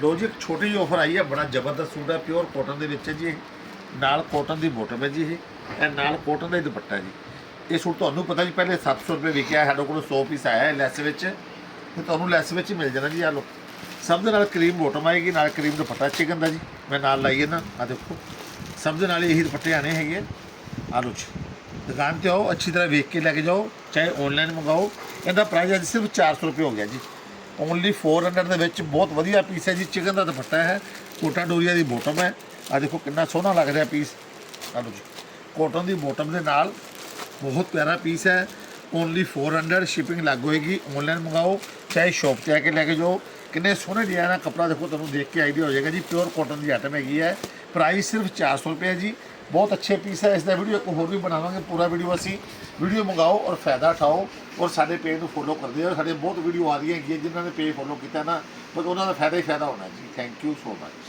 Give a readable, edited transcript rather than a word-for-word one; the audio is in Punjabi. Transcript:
ਲੋ ਜੀ, ਇੱਕ ਛੋਟੀ ਜਿਹੀ ਆਫਰ ਆਈ ਹੈ, ਬੜਾ ਜ਼ਬਰਦਸਤ ਸੂਟ ਹੈ, ਪਿਓਰ ਕਾਟਨ ਦੇ ਵਿੱਚ ਹੈ ਜੀ। ਇਹ ਨਾਲ ਕਾਟਨ ਦੀ ਬੋਟਮ ਹੈ ਜੀ, ਇਹ ਨਾਲ ਕਾਟਨ ਦਾ ਹੀ ਦੁਪੱਟਾ ਜੀ। ਇਹ ਸੂਟ ਤੁਹਾਨੂੰ ਪਤਾ ਜੀ ਪਹਿਲੇ 700 ਰੁਪਏ ਵਿਕਿਆ, ਸਾਡੇ ਕੋਲ 100 ਪੀਸ ਆਇਆ ਹੈ ਲੈਸ ਵਿੱਚ, ਤੇ ਤੁਹਾਨੂੰ ਲੈਸ ਵਿੱਚ ਹੀ ਮਿਲ ਜਾਣਾ ਜੀ। ਆ ਲੋ, ਸਭ ਦੇ ਨਾਲ ਕਰੀਮ ਬੋਟਮ ਆਏਗੀ, ਨਾਲ ਕਰੀਮ ਦੁਪੱਟਾ ਚਿਕਨ ਦਾ ਜੀ। ਮੈਂ ਨਾਲ ਲਾਈਏ ਨਾ, ਆ ਦੇਖੋ, ਸਭ ਦੇ ਨਾਲ ਇਹੀ ਦੁਪੱਟੇ ਆਣੇ ਹੈਗੇ। ਆ ਲੋ ਜੀ, ਦੁਕਾਨ 'ਤੇ ਆਓ, ਅੱਛੀ ਤਰ੍ਹਾਂ ਵੇਖ ਕੇ ਲੈ ਕੇ ਜਾਓ, ਚਾਹੇ ਔਨਲਾਈਨ ਮੰਗਾਓ। ਇਹਦਾ ਪ੍ਰਾਈਸ ਅੱਜ ਸਿਰਫ 400 ਰੁਪਏ ਹੋ ਗਿਆ ਜੀ। ਓਨਲੀ 400 ਦੇ ਵਿੱਚ ਬਹੁਤ ਵਧੀਆ ਪੀਸ ਹੈ ਜੀ। ਚਿਕਨ ਦਾ ਦੁਪੱਟਾ ਹੈ, ਕੋਟਾ ਡੋਰੀਆ ਦੀ ਬੋਟਮ ਹੈ। ਆ ਦੇਖੋ ਕਿੰਨਾ ਸੋਹਣਾ ਲੱਗ ਰਿਹਾ ਪੀਸ। ਆ ਲਓ ਜੀ, ਕੋਟਨ ਦੀ ਬੋਟਮ ਦੇ ਨਾਲ ਬਹੁਤ ਪਿਆਰਾ ਪੀਸ ਹੈ। ਓਨਲੀ 400, ਸ਼ਿਪਿੰਗ ਲੱਗ ਹੋਏਗੀ। ਔਨਲਾਈਨ ਮੰਗਾਓ, ਚਾਹੇ ਸ਼ੌਪ 'ਤੇ ਆ ਕੇ ਲੈ ਕੇ ਜਾਓ। ਕਿੰਨੇ ਸੋਹਣੇ ਡਿਜ਼ਾਈਨ ਆ, ਕੱਪੜਾ ਦੇਖੋ, ਤੁਹਾਨੂੰ ਦੇਖ ਕੇ ਆਈਡੀਆ ਹੋ ਜਾਏਗਾ ਜੀ। ਪਿਓਰ ਕੋਟਨ ਦੀ ਆਈਟਮ ਹੈਗੀ ਹੈ। ਪ੍ਰਾਈਸ ਸਿਰਫ 400 ਰੁਪਏ ਹੈ ਜੀ। ਬਹੁਤ ਅੱਛੇ ਪੀਸ ਹੈ। ਇਸ ਦਾ ਵੀਡੀਓ ਇੱਕ ਹੋਰ ਵੀ ਬਣਾਵਾਂਗੇ, ਪੂਰਾ ਵੀਡੀਓ ਅਸੀਂ। ਵੀਡੀਓ ਮੰਗਾਓ ਔਰ ਫਾਇਦਾ ਉਠਾਓ, ਔਰ ਸਾਡੇ ਪੇਜ ਨੂੰ ਫੋਲੋ ਕਰਦੇ ਹੋ। ਸਾਡੇ ਬਹੁਤ ਵੀਡੀਓ ਆ ਰਹੀਆਂ ਹੈਗੀਆਂ, ਜਿਨ੍ਹਾਂ ਨੇ ਪੇਜ ਫੋਲੋ ਕੀਤਾ ਨਾ, ਬਸ ਉਹਨਾਂ ਦਾ ਫਾਇਦਾ ਹੀ ਫਾਇਦਾ ਹੋਣਾ ਜੀ। Thank you so much.